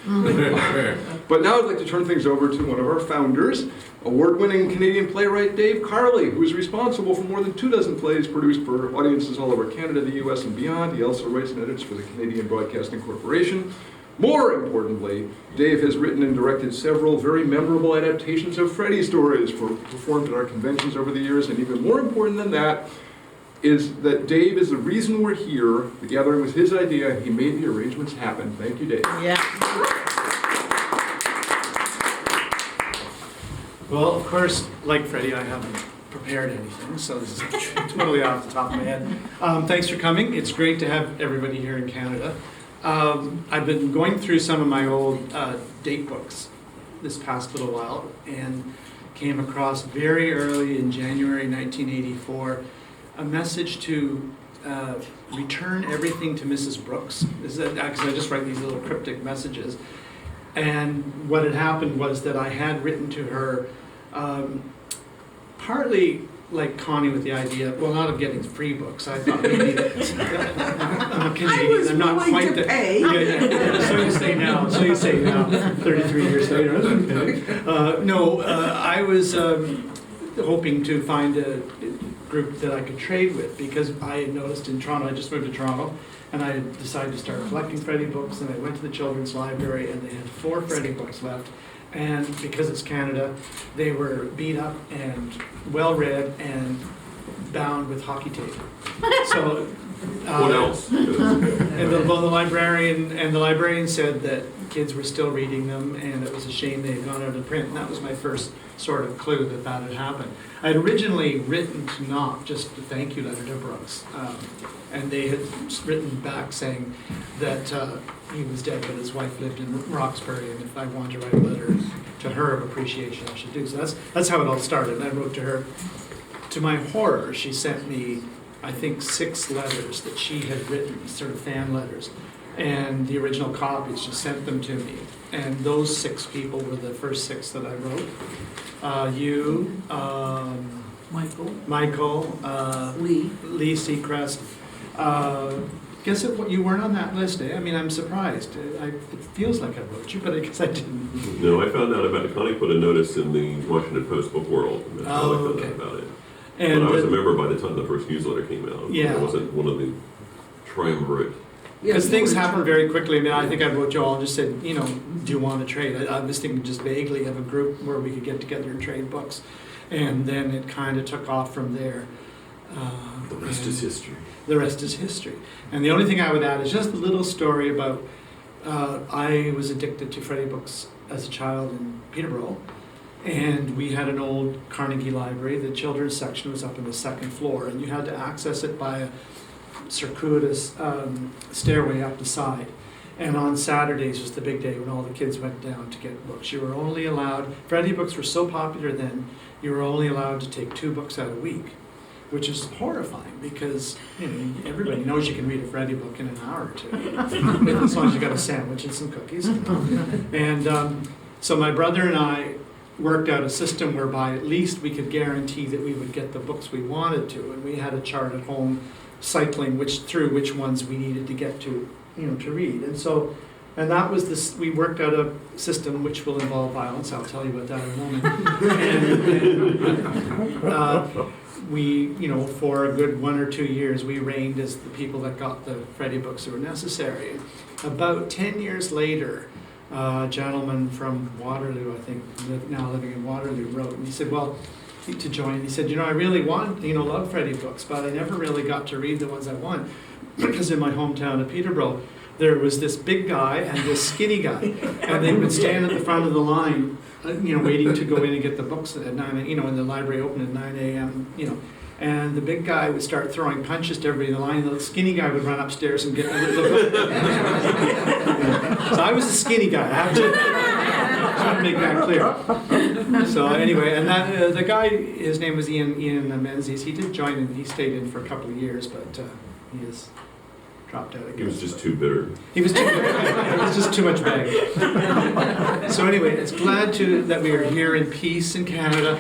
But now I'd like to turn things over to one of our founders, award-winning Canadian playwright Dave Carley, who is responsible for more than 24 plays produced for audiences all over Canada, the US, and beyond. He also writes and edits for the Canadian Broadcasting Corporation. More importantly, Dave has written and directed several very memorable adaptations of Freddy stories performed at our conventions over the years, and even more important than that is that Dave is the reason we're here. The gathering was his idea. He made the arrangements happen. Thank you, Dave. Yeah. Well, of course, like Freddie, I haven't prepared anything, so this is totally off the top of my head. Thanks for coming. It's great to have everybody here in Canada. I've been going through some of my old date books this past little while and came across very early in January 1984 a message to return everything to Mrs. Brooks. Because I just write these little cryptic messages. And what had happened was that I had written to her partly like Connie with the idea, well, not of getting free books. I thought maybe I'm a Canadian. I'm not quite the pay. Yeah. So you say now. 33 years later. I was hoping to find a group that I could trade with, because I had noticed in Toronto. I just moved to Toronto, and I decided to start collecting Freddy books. And I went to the children's library, and they had 4 Freddy books left. And because it's Canada, they were beat up and well read and bound with hockey tape. So what else? And the librarian said that kids were still reading them, and it was a shame they had gone out of print. And that was my first sort of clue that that had happened. I had originally written to Knock just a thank you letter to Brooks, and they had written back saying that he was dead, but his wife lived in Roxbury, and if I wanted to write a letter to her of appreciation, I should do. So that's how it all started. And I wrote to her. To my horror, she sent me, I think, 6 letters that she had written, sort of fan letters, and the original copies. She sent them to me, and those 6 people were the first 6 that I wrote. You, Michael, Lee Seacrest. Guess you weren't on that list, eh? I mean, I'm surprised. It feels like I wrote you, but I guess I didn't. No, I found out about it. Connie put a notice in the Washington Post Book World, and that's how I found out about it. And but I was a member by the time the first newsletter came out. Yeah. I wasn't one of the triumvirate. Because things happen very quickly. I mean, I think I wrote you all and just said, do you want to trade? I was thinking just vaguely of a group where we could get together and trade books. And then it kind of took off from there. The rest is history. The rest is history. And the only thing I would add is just a little story about, I was addicted to Freddy books as a child in Peterborough. And we had an old Carnegie library. The children's section was up on the 2nd floor, and you had to access it by a circuitous stairway up the side. And on Saturdays was the big day when all the kids went down to get books. You were only allowed, Freddy books were so popular then, you were only allowed to take 2 books out a week, which is horrifying because everybody knows you can read a Freddy book in an hour or 2, as long as you got a sandwich and some cookies. And so my brother and I worked out a system whereby at least we could guarantee that we would get the books we wanted to, and we had a chart at home cycling through which ones we needed to get to, to read. And that was this. We worked out a system which will involve violence. I'll tell you about that in a moment. We, for a good 1 or 2 years, we reigned as the people that got the Freddy books that were necessary. About 10 years later, a gentleman from Waterloo, I think, now living in Waterloo, wrote, and he said, well, to join, he said, I really want, love Freddy books, but I never really got to read the ones I want, because in my hometown of Peterborough, there was this big guy and this skinny guy, and they would stand at the front of the line, waiting to go in and get the books at 9, and the library opened at 9 a.m., and the big guy would start throwing punches to everybody in the line. The skinny guy would run upstairs and get the book. So I was the skinny guy. I have to make that clear. So anyway, and that the guy, his name was Ian Menzies. He did join and he stayed in for a couple of years, but he has dropped out again. He was just too bitter. He was too bitter. It was just too much bag. So anyway, it's glad that we are here in peace in Canada.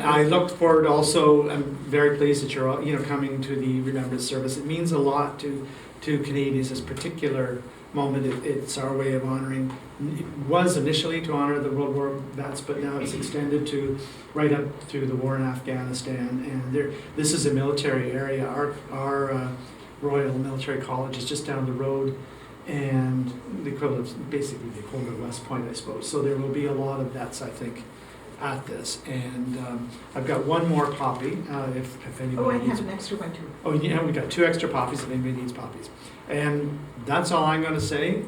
I look forward also, I'm very pleased that you're all, coming to the Remembrance service. It means a lot to Canadians, this particular moment. It's our way of honoring, it was initially to honor the World War vets, but now it's extended to right up through the war in Afghanistan. And this is a military area. Our Royal Military College is just down the road, and the equivalent of basically the equivalent of West Point, I suppose. So there will be a lot of vets, I think, at this. And I've got one more copy, if anybody Oh, I needs. have an extra one too. Oh, yeah, we got 2 extra copies if anybody needs copies. And that's all I'm going to say.